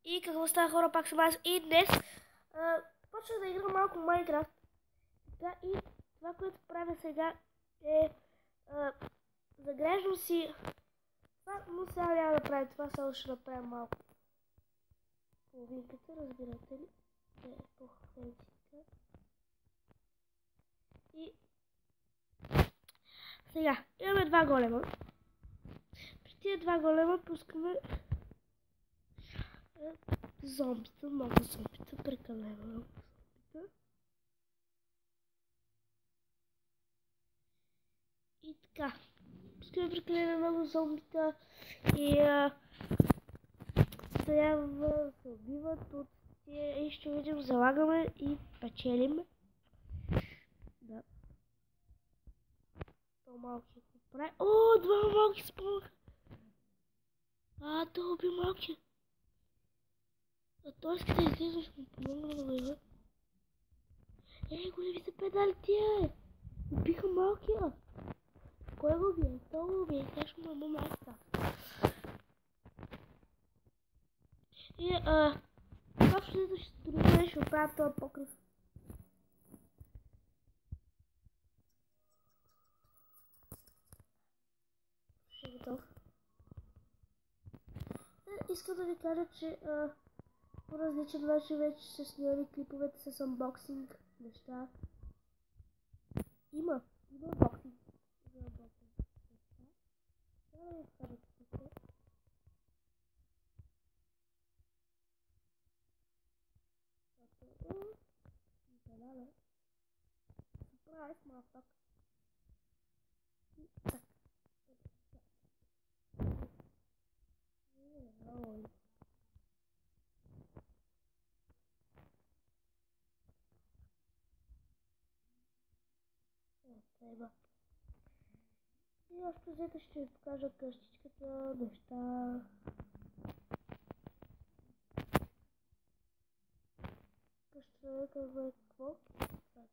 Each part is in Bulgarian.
И какво става, хора, пак съм аз и днес почвам да играм малко Майнкрафт. Да, и това, което правя сега е загреждам си това, но сега няма да правя това, само ще направя малко половинката, разбирате ли? Не, по-хвенцика. И сега, имаме два голема. При тия два голема пускаме зомбита, много зомбита, прекалено много зомбита. И така, пускаме прекалено много зомбита и трябва да се убиват от тия и ще видим, залагаме и печелим. Да. По-малки го прави. О, два малки спомаха. Да уби малки. А той иска да излезе, ще му помогна да го има. Големи са педали тия. Убиха малкия. Кой го убие? Той го убие. Тя ще му малката. И общо ще строим, ще оправя този покрив. Ще е готов. Искам да ви кажа, че по различен начин вече са снимали клиповете с анбоксинг неща. Има анбоксинг. Има анбоксинг неща. Трябва да ви кажа какво. Банана. Surprise, motherfucker. Так. Треба. И общо взето ще ви покажа къщичката, неща. Къщата какво? Так.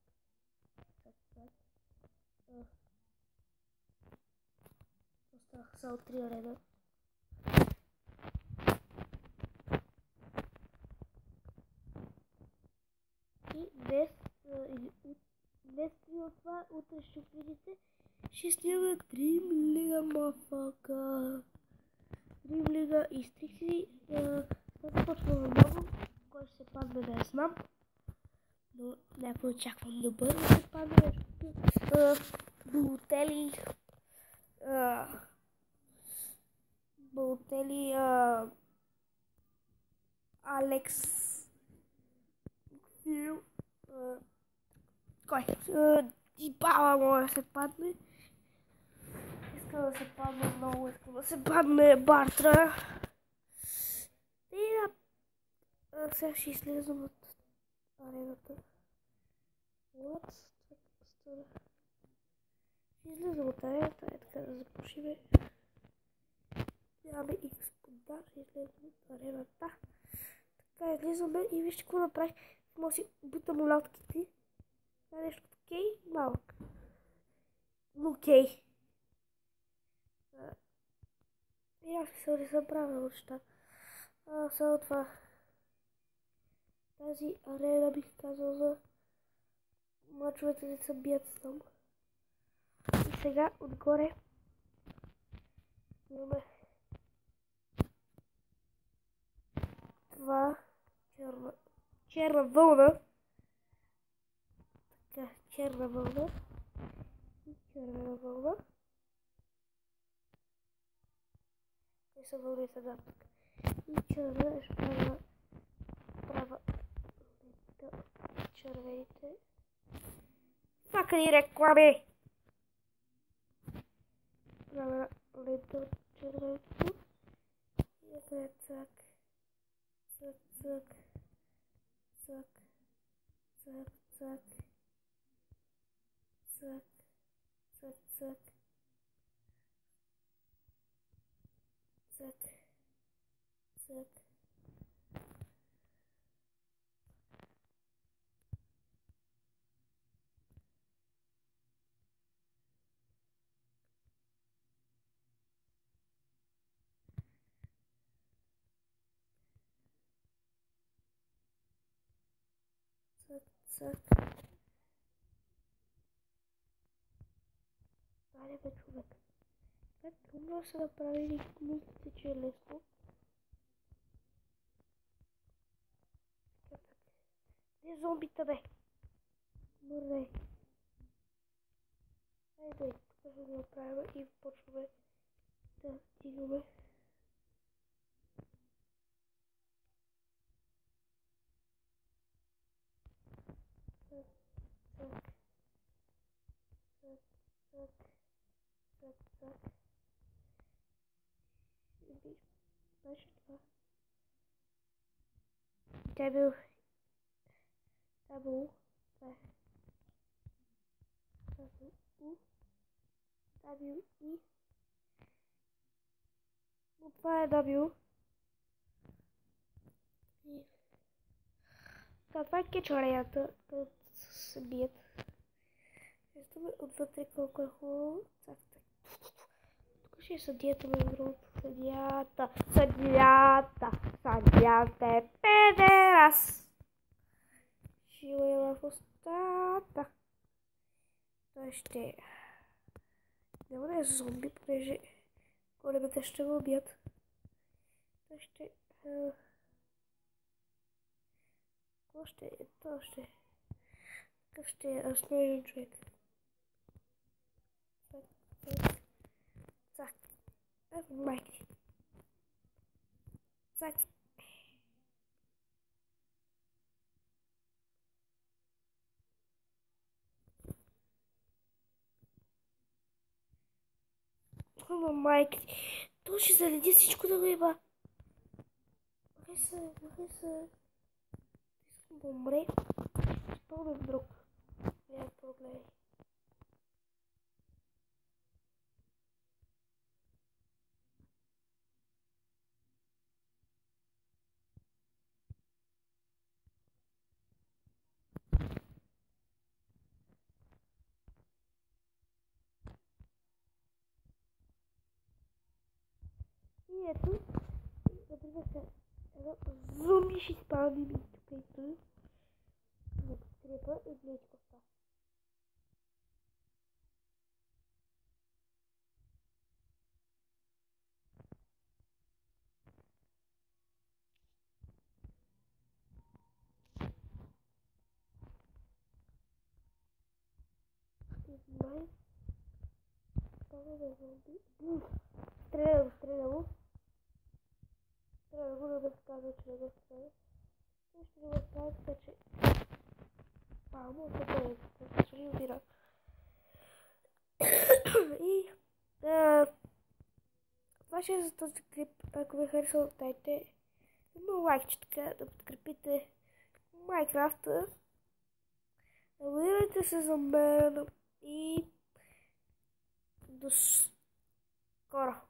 Оставаха само 3 реда. И днес от това, утре ще видите, ще снимаме 3 млига мафака. 3 млига и стрикси. Започваме много, кой ще се падне не знам. Но някой очаквам добър да се падне. Болтели, Алекс, кой? Дибала може да се падне. Искам да се падне много, искам да се падне Бартра. И сега ще излезам от арената. What? Ще излезам от арената, така да запушиме. Нямаме X подар, ще излезем от арената. Така излизаме и вижте какво направих. Може да си бутам лотките. Това е нещо окей, малък. Но окей. И аз се съм правил неща. Само това. Тази арена бих казал за мачовете да се бият там. И сега отгоре имаме това черна вълна. Така, черна вълна. И червена вълна. Те са вълните да тук. И червена ще права червените. Фака ни реклами! Права лента от червеното. И е цак. Цак. цак. Айде бе, човек. Това е трудно да се направи или мислите, че е лесно. Не зомбита, бе. Мърдай. Айде, тук ще го направим и почваме да стигаме. Цак, цак, цак, цак, цак, цак. Беше това. W. W. W. И. Но това е W. И. Това е кечварията, които се бият. Виждаме отвътре колко е хубаво. Цак, цак. Тук ще е съдията, между другото. Съдията. Съдията. Съдията е педерас. Шила е в устата. Той ще... Няма да е зомби, понеже големите ще го убият. Той ще... Какво ще е? Това ще е. Какъв ще е смешен човек. Цак, цак, цак. Ето майки. Цак. Ама майки. То ще заледи всичко да го еба. Махай се. Искам да умре. Спомням друг. Ето, гледай. И ето, например, едно зомби ще спални ми тук и тук. За подкрепа и гледайте коста. Май. Това да е зомби. Стреля го. Трябва да го да разказва, че не го стреля. И ще го направя така, че... Мамо, това е. Ще ги убира. И... Това ще е за този клип. Ако ви е харесал, дайте едно лайкче, така да подкрепите Майнкрафта. Абонирайте се за мен и до скоро.